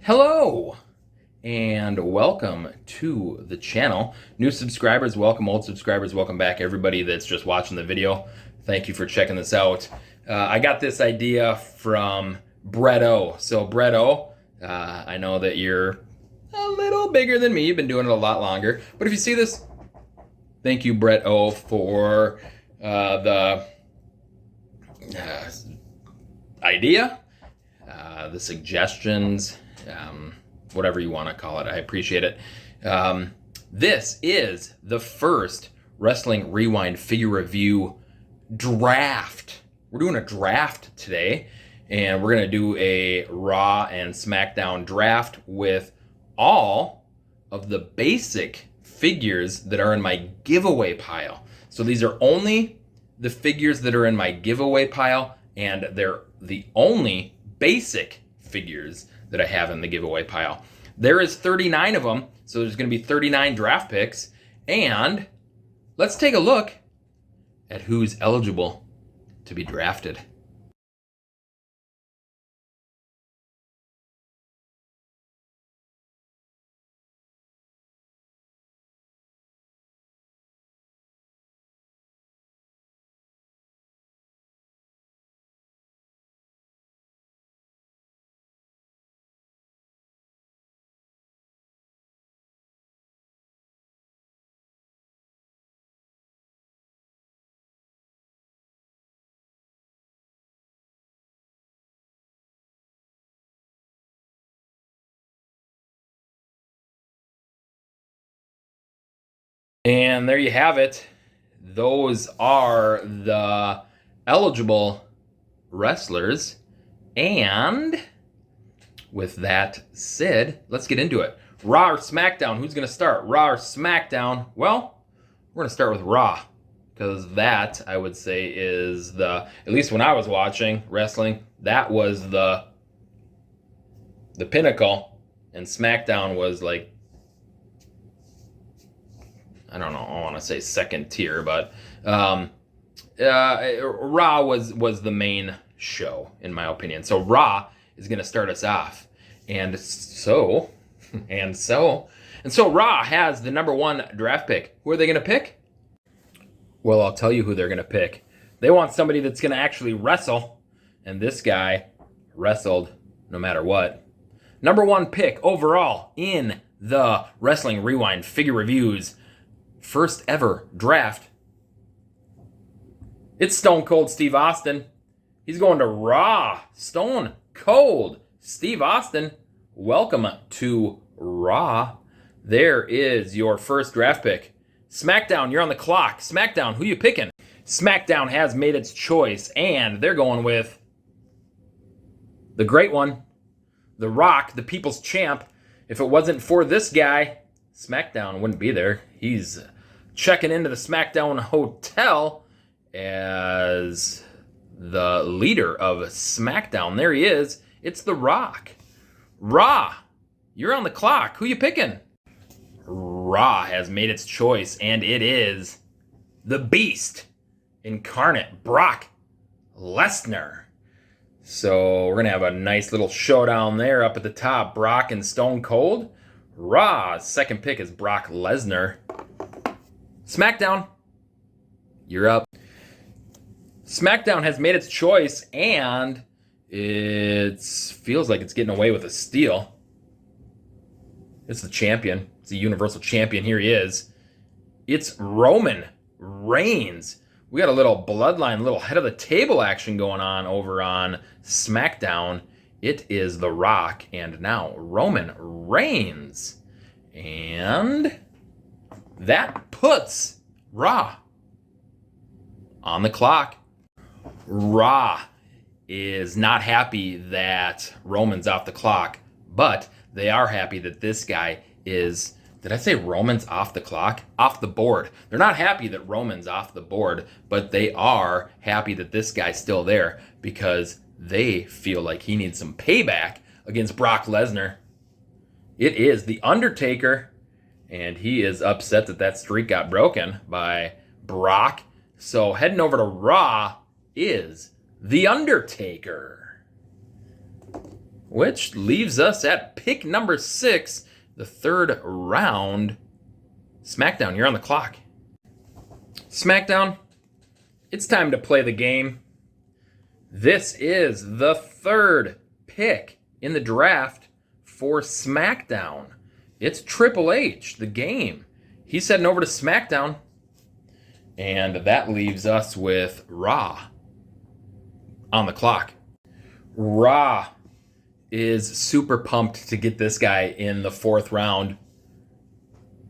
Hello and welcome to the channel. New subscribers, welcome. Old subscribers, welcome back. Everybody that's just watching the video, thank you for checking this out. I got this idea from Brett O. So Brett O, I know that you're a little bigger than me. You've been doing it a lot longer. But if you see this, thank you, Brett O, for the idea, the suggestions, whatever you want to call it. I appreciate it. This is the first Wrestling Rewind figure review draft. We're doing a draft today, and we're going to do a Raw and SmackDown draft with all of the basic figures that are in my giveaway pile. So these are only the figures that are in my giveaway pile, and they're the only basic figures that I have in the giveaway pile. There is 39 of them, so there's going to be 39 draft picks, and let's take a look at who's eligible to be drafted. And there you have it. Those are the eligible wrestlers. And with that said, let's get into it. Raw or SmackDown? Who's going to start? Raw or SmackDown? Well, we're going to start with Raw, because that, I would say, is the, at least when I was watching wrestling, that was the pinnacle. And SmackDown was like, I don't know, I want to say second tier, but Raw was the main show, in my opinion. So Raw is going to start us off. And so Raw has the number one draft pick. Who are they going to pick? Well, I'll tell you who they're going to pick. They want somebody that's going to actually wrestle, and this guy wrestled no matter what. Number one pick overall in the Wrestling Rewind figure reviews first ever draft. It's Stone Cold Steve Austin. He's going to Raw. Stone Cold Steve Austin. Welcome to Raw. There is your first draft pick. SmackDown, you're on the clock. SmackDown, who you picking? SmackDown has made its choice, and they're going with the great one, The Rock, the people's champ. If it wasn't for this guy, SmackDown wouldn't be there. He's checking into the SmackDown hotel as the leader of SmackDown. There he is. It's The Rock. Raw, you're on the clock. Who you picking? Raw has made its choice, and it is the Beast incarnate, Brock Lesnar. So we're going to have a nice little showdown there up at the top. Brock and Stone Cold. Raw's second pick is Brock Lesnar. SmackDown, you're up. SmackDown has made its choice, and it feels like it's getting away with a steal. It's the champion. It's the Universal Champion. Here he is. It's Roman Reigns. We got a little bloodline, a little head of the table action going on over on SmackDown. It is The Rock, and now Roman Reigns. And that puts Raw on the clock. Raw is not happy that Roman's off the clock, but they are happy that this guy is, did I say Roman's off the clock? Off the board. They're not happy that Roman's off the board, but they are happy that this guy's still there because they feel like he needs some payback against Brock Lesnar. It is The Undertaker, and he is upset that that streak got broken by Brock. So heading over to Raw is The Undertaker. which leaves us at pick number 6, the third round. SmackDown, you're on the clock. SmackDown, it's time to play the game. This is the third pick in the draft for SmackDown. It's Triple H, the game. He's heading over to SmackDown. And that leaves us with Raw on the clock. Raw is super pumped to get this guy in the 4th round.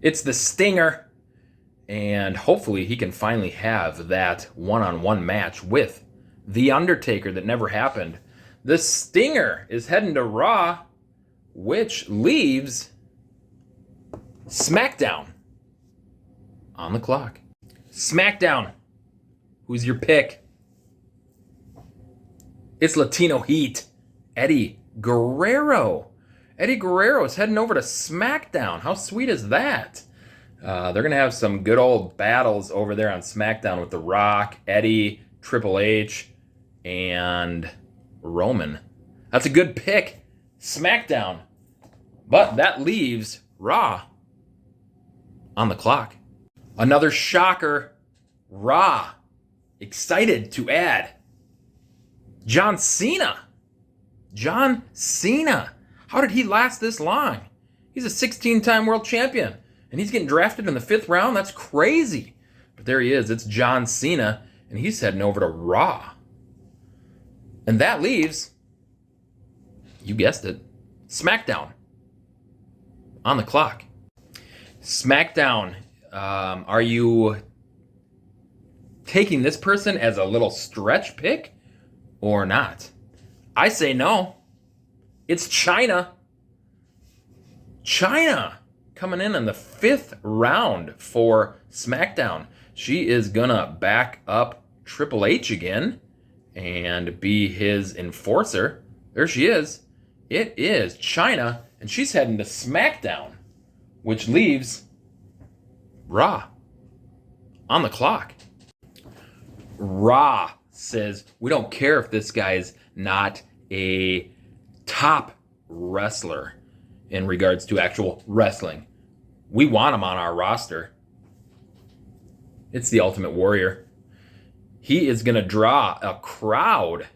It's the Stinger, and hopefully he can finally have that one-on-one match with The Undertaker that never happened. The Stinger is heading to Raw, which leaves SmackDown on the clock. SmackDown, who's your pick? It's Latino Heat, Eddie Guerrero. Eddie Guerrero is heading over to SmackDown. How sweet is that? They're going to have some good old battles over there on SmackDown with The Rock, Eddie, Triple H, and Roman. That's a good pick, SmackDown. But that leaves Raw on the clock. Another shocker, Raw. Excited to add John Cena. John Cena. How did he last this long? He's a 16-time world champion, and he's getting drafted in the 5th round? That's crazy. But there he is. It's John Cena, and he's heading over to Raw. And that leaves, you guessed it, SmackDown on the clock. SmackDown, are you taking this person as a little stretch pick or not? I say no. It's Chyna. Chyna coming in the 5th round for SmackDown. She is gonna back up Triple H again and be his enforcer. There she is. It is Chyna, and she's heading to SmackDown, which leaves Raw on the clock. Raw says, we don't care if this guy's not a top wrestler in regards to actual wrestling. We want him on our roster. It's the Ultimate Warrior. He is going to draw a crowd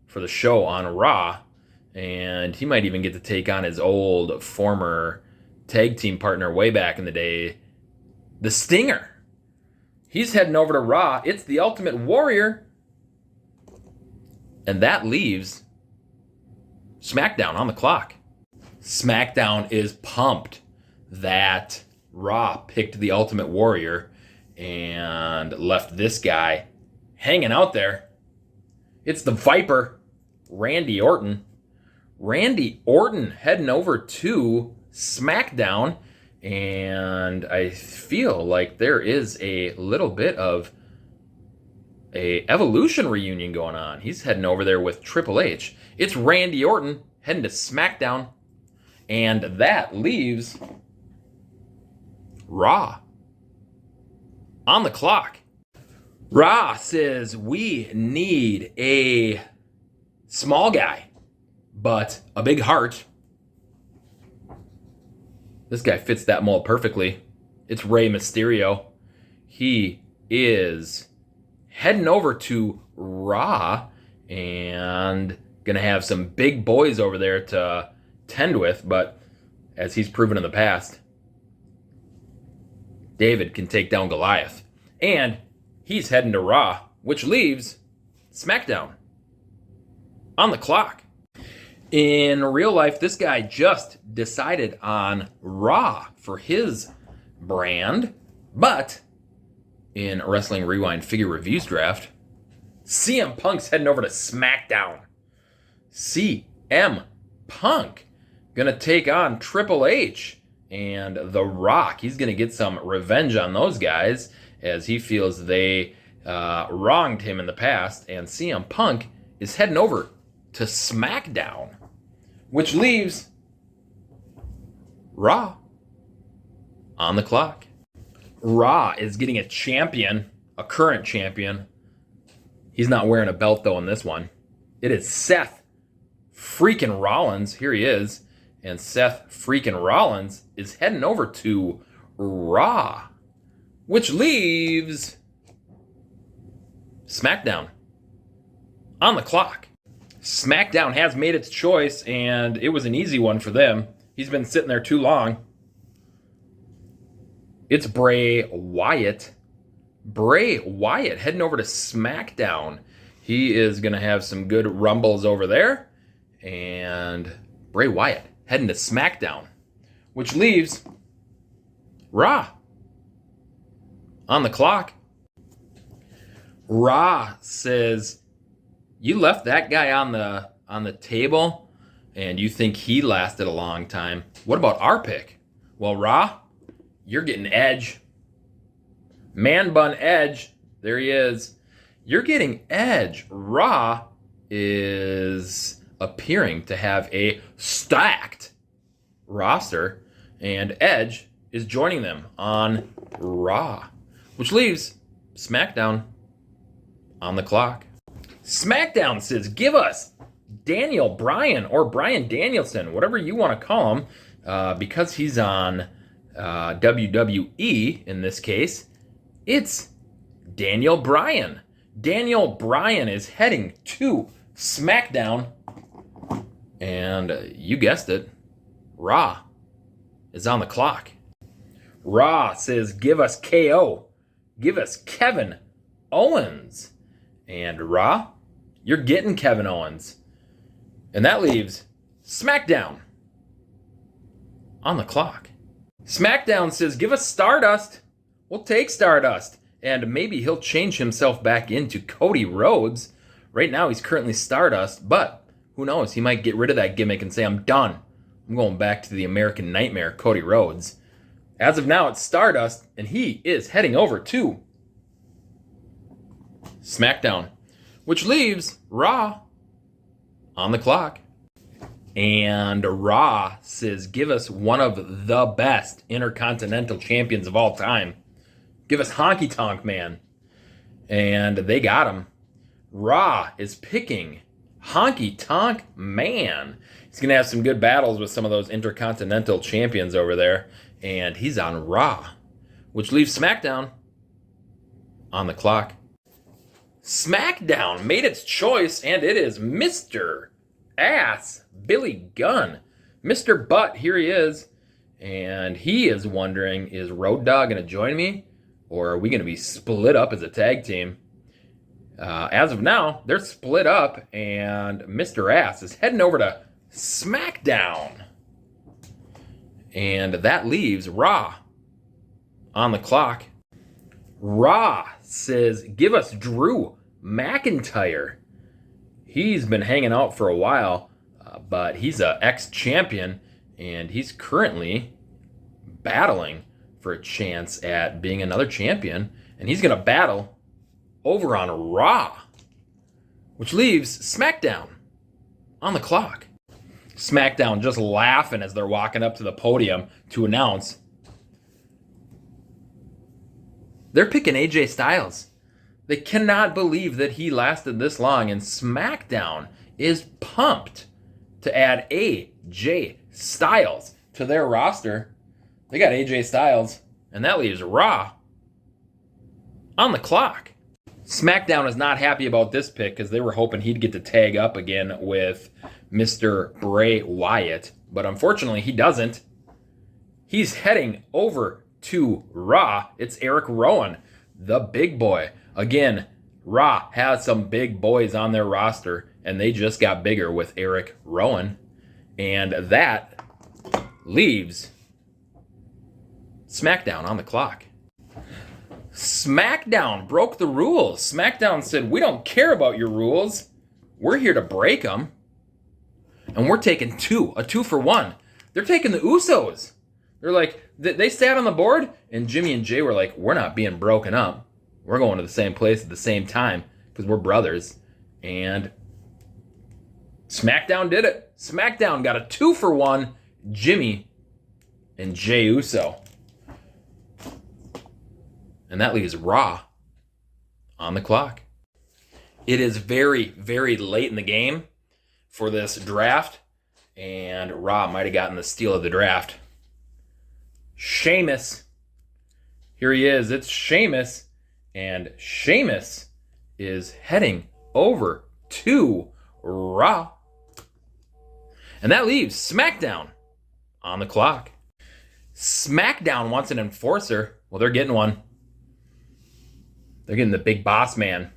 for the show on Raw, and he might even get to take on his old former tag team partner way back in the day, the Stinger. He's heading over to Raw. It's the Ultimate Warrior. And that leaves SmackDown on the clock. SmackDown is pumped that Raw picked the Ultimate Warrior and left this guy hanging out there. It's the Viper, Randy Orton. Randy Orton heading over to SmackDown, and I feel like there is a little bit of a Evolution reunion going on. He's heading over there with Triple H. It's Randy Orton heading to SmackDown, and that leaves Raw on the clock. Raw says we need a small guy, but a big heart. This guy fits that mold perfectly. It's Rey Mysterio. He is heading over to Raw and gonna have some big boys over there to tend with, but as he's proven in the past, David can take down Goliath. And he's heading to Raw, which leaves SmackDown on the clock. In real life, this guy just decided on Raw for his brand, but in Wrestling Rewind Figure Reviews Draft, CM Punk's heading over to SmackDown. CM Punk gonna take on Triple H and The Rock. He's gonna get some revenge on those guys as he feels they wronged him in the past, and CM Punk is heading over to SmackDown, which leaves Raw on the clock. Raw is getting a champion, a current champion. He's not wearing a belt, though, in this one. It is Seth freaking Rollins. Here he is. And Seth freaking Rollins is heading over to Raw, which leaves SmackDown on the clock. SmackDown has made its choice, and it was an easy one for them. He's been sitting there too long. It's Bray Wyatt. Bray Wyatt heading over to SmackDown. He is going to have some good rumbles over there. And Bray Wyatt heading to SmackDown, which leaves Raw on the clock. Raw says, you left that guy on the table and you think he lasted a long time. What about our pick? Well, Raw, you're getting Edge. Man bun Edge. There he is. You're getting Edge. Raw is appearing to have a stacked roster, and Edge is joining them on Raw, which leaves SmackDown on the clock. SmackDown says, give us Daniel Bryan or Bryan Danielson, whatever you want to call him, because he's on WWE in this case. It's Daniel Bryan. Daniel Bryan is heading to SmackDown, and you guessed it, Raw is on the clock. Raw says, give us KO. Give us Kevin Owens. And Raw, you're getting Kevin Owens. And that leaves SmackDown on the clock. SmackDown says, give us Stardust. We'll take Stardust. And maybe he'll change himself back into Cody Rhodes. Right now he's currently Stardust, but who knows? He might get rid of that gimmick and say, I'm done. I'm going back to the American Nightmare, Cody Rhodes. As of now, it's Stardust, and he is heading over to SmackDown, which leaves Raw on the clock. And Raw says, give us one of the best Intercontinental Champions of all time. Give us Honky Tonk Man. And they got him. Raw is picking Honky Tonk Man. He's going to have some good battles with some of those Intercontinental Champions over there. And he's on Raw, which leaves SmackDown on the clock. SmackDown made its choice, and it is Mr. Ass Billy Gunn. Mr. Butt, here he is. And he is wondering, is Road Dogg going to join me? Or are we going to be split up as a tag team? As of now, they're split up, and Mr. Ass is heading over to SmackDown. And that leaves Raw on the clock. Raw says, give us Drew McIntyre. He's been hanging out for a while, but he's an ex-champion, and he's currently battling for a chance at being another champion, and he's going to battle over on Raw, which leaves SmackDown on the clock. SmackDown just laughing as they're walking up to the podium to announce they're picking AJ Styles. They cannot believe that he lasted this long, and SmackDown is pumped to add AJ Styles to their roster. They got AJ Styles, and that leaves Raw on the clock. SmackDown is not happy about this pick because they were hoping he'd get to tag up again with Mr. Bray Wyatt, but unfortunately he doesn't. He's heading over to Raw. It's Eric Rowan, the big boy. Again, Raw has some big boys on their roster, and they just got bigger with Eric Rowan. And that leaves SmackDown on the clock. SmackDown broke the rules. SmackDown said, we don't care about your rules. We're here to break them. And we're taking a 2-for-1. They're taking the Usos. They're like, they sat on the board, and Jimmy and Jay were like, we're not being broken up. We're going to the same place at the same time because we're brothers. And SmackDown did it. SmackDown got a 2-for-1, Jimmy and Jay Uso. And that leaves Raw on the clock. It is very, very late in the game for this draft, and Raw might have gotten the steal of the draft. Sheamus. Here he is. It's Sheamus, and Sheamus is heading over to Raw. And that leaves SmackDown on the clock. SmackDown wants an enforcer. Well, they're getting one. They're getting the big boss man.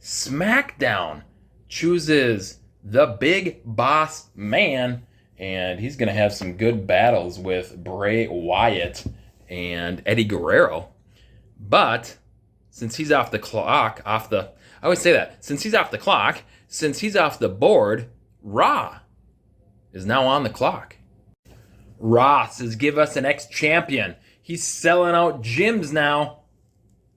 SmackDown chooses the big boss man, and he's going to have some good battles with Bray Wyatt and Eddie Guerrero. But since he's off the clock, since he's off the board, Raw is now on the clock. Raw says, give us an ex-champion. He's selling out gyms now.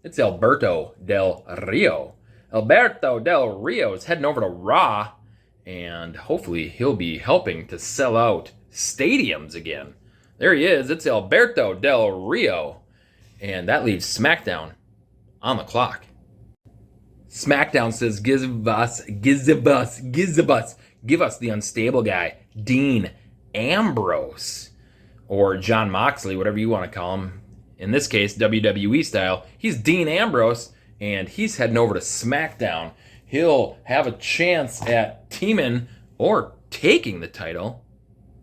It's Alberto Del Rio. Alberto Del Rio is heading over to Raw, and hopefully he'll be helping to sell out stadiums again. There he is. It's Alberto Del Rio. And that leaves SmackDown on the clock. SmackDown says, give us the unstable guy, Dean Ambrose, or John Moxley, whatever you want to call him. In this case, WWE style, he's Dean Ambrose, and he's heading over to SmackDown. He'll have a chance at teaming or taking the title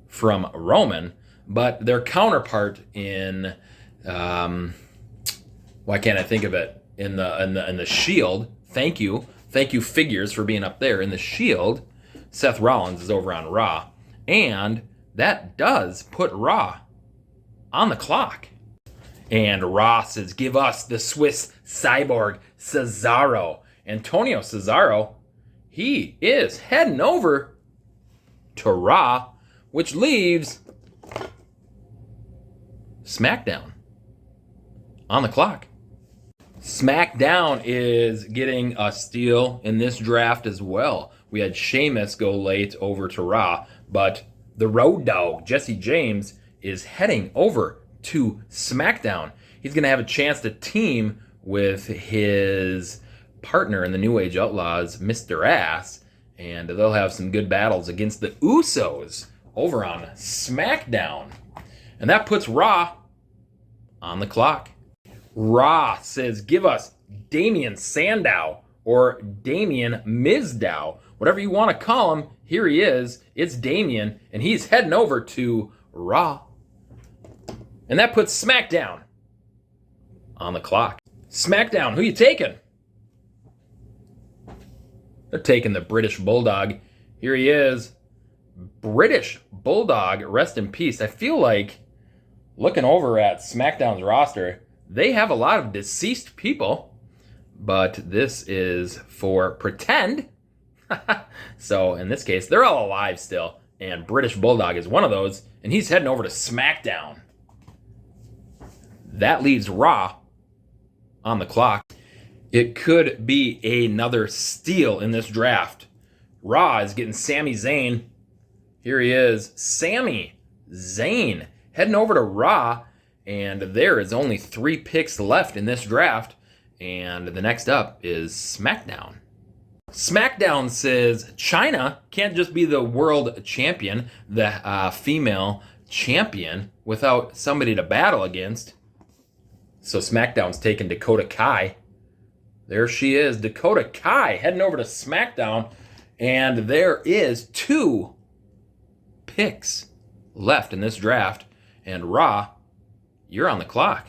from Roman, but their counterpart in why can't I think of it? In the Shield. Thank you figures for being up there in the Shield. Seth Rollins is over on Raw, and that does put Raw on the clock. And Raw says, give us the Swiss cyborg Cesaro. Antonio Cesaro, he is heading over to Raw, which leaves SmackDown on the clock. SmackDown is getting a steal in this draft as well. We had Sheamus go late over to Raw, but the Road Dogg, Jesse James, is heading over to SmackDown. He's going to have a chance to team with his partner in the New Age Outlaws, Mr. Ass, and they'll have some good battles against the Usos over on SmackDown. And that puts Raw on the clock. Raw says, give us Damian Sandow or Damian Mizdow, whatever you want to call him. Here he is. It's Damian, and he's heading over to Raw. And that puts SmackDown on the clock. SmackDown, who you taking? They're taking the British Bulldog. Here he is. British Bulldog, rest in peace. I feel like looking over at SmackDown's roster, they have a lot of deceased people, but this is for pretend. So in this case, they're all alive still, and British Bulldog is one of those, and he's heading over to SmackDown. That leaves Raw on the clock. It could be another steal in this draft. Raw is getting Sami Zayn. Here he is, Sami Zayn, heading over to Raw, and there is only 3 picks left in this draft, and the next up is SmackDown. SmackDown says China can't just be the world champion, the female champion, without somebody to battle against. So SmackDown's taking Dakota Kai. There she is, Dakota Kai, heading over to SmackDown, and there is 2 picks left in this draft, and Raw, you're on the clock.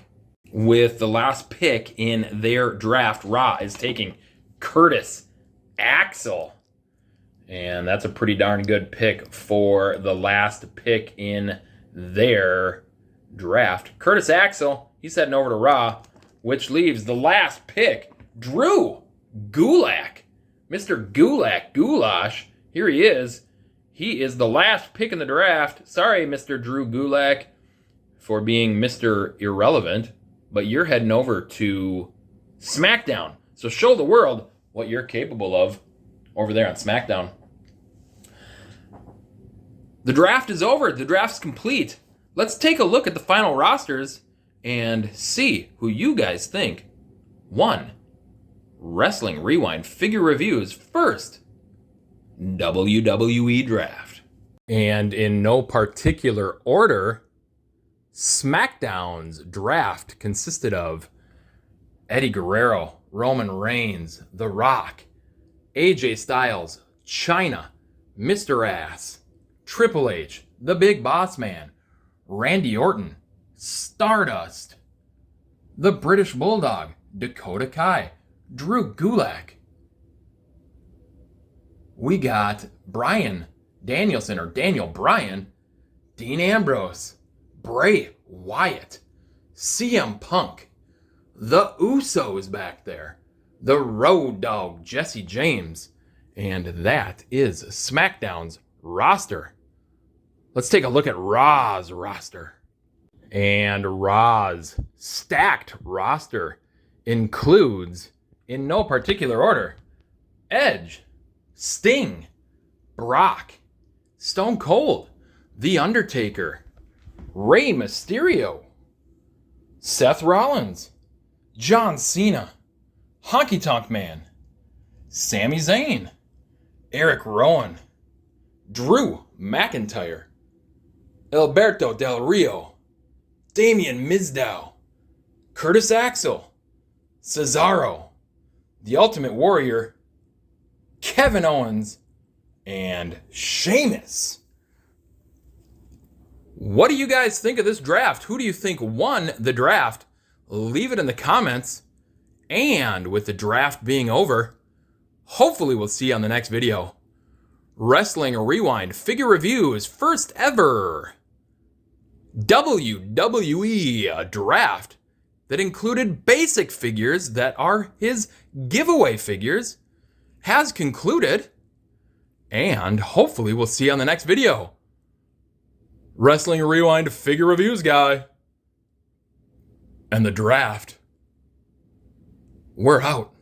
With the last pick in their draft, Raw is taking Curtis Axel, and that's a pretty darn good pick for the last pick in their draft. Curtis Axel, he's heading over to Raw, which leaves the last pick, Drew Gulak. Mr. Gulak, Goulash, here he is. He is the last pick in the draft. Sorry, Mr. Drew Gulak, for being Mr. Irrelevant, but you're heading over to SmackDown. So show the world what you're capable of over there on SmackDown. The draft is over. The draft's complete. Let's take a look at the final rosters and see who you guys think won Wrestling Rewind Figure Reviews first. WWE Draft. And in no particular order, SmackDown's draft consisted of Eddie Guerrero, Roman Reigns, The Rock, AJ Styles, Chyna, Mr. Ass, Triple H, The Big Boss Man, Randy Orton, Stardust, The British Bulldog, Dakota Kai, Drew Gulak. We got Bryan Danielson, or Daniel Bryan, Dean Ambrose, Bray Wyatt, CM Punk, the Usos back there, the Road Dogg Jesse James, and that is SmackDown's roster. Let's take a look at Raw's roster. And Raw's stacked roster includes, in no particular order, Edge, Sting, Brock, Stone Cold, The Undertaker, Rey Mysterio, Seth Rollins, John Cena, Honky Tonk Man, Sami Zayn, Eric Rowan, Drew McIntyre, Alberto Del Rio, Damien Mizdow, Curtis Axel, Cesaro, The Ultimate Warrior, Kevin Owens, and Sheamus. What do you guys think of this draft? Who do you think won the draft? Leave it in the comments. And with the draft being over, hopefully we'll see you on the next video. Wrestling Rewind figure reviews first ever WWE draft that included basic figures that are his giveaway figures has concluded, and hopefully we'll see you on the next video. Wrestling Rewind figure reviews guy and the draft. We're out.